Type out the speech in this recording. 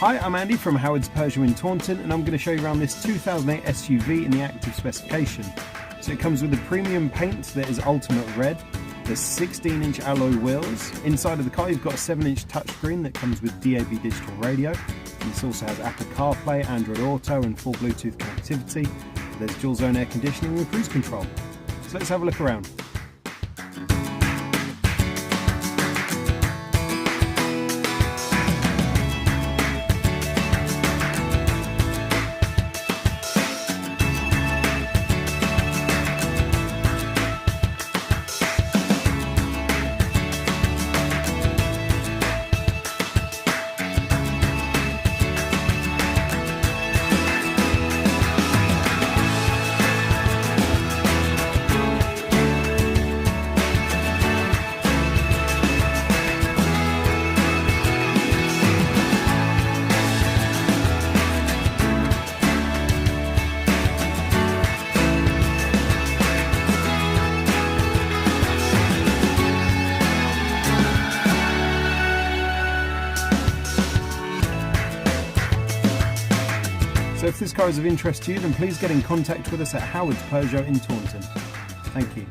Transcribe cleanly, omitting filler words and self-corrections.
Hi, I'm Andy from Howard's Peugeot in Taunton, and I'm going to show you around this 2008 SUV in the active specification. So it comes with a premium paint that is ultimate red. There's 16-inch alloy wheels. Inside of the car you've got a 7-inch touchscreen that comes with DAB digital radio. And this also has Apple CarPlay, Android Auto and full Bluetooth connectivity. There's dual zone air conditioning and cruise control. So let's have a look around. So if this car is of interest to you, then please get in contact with us at Howard's Peugeot in Taunton. Thank you.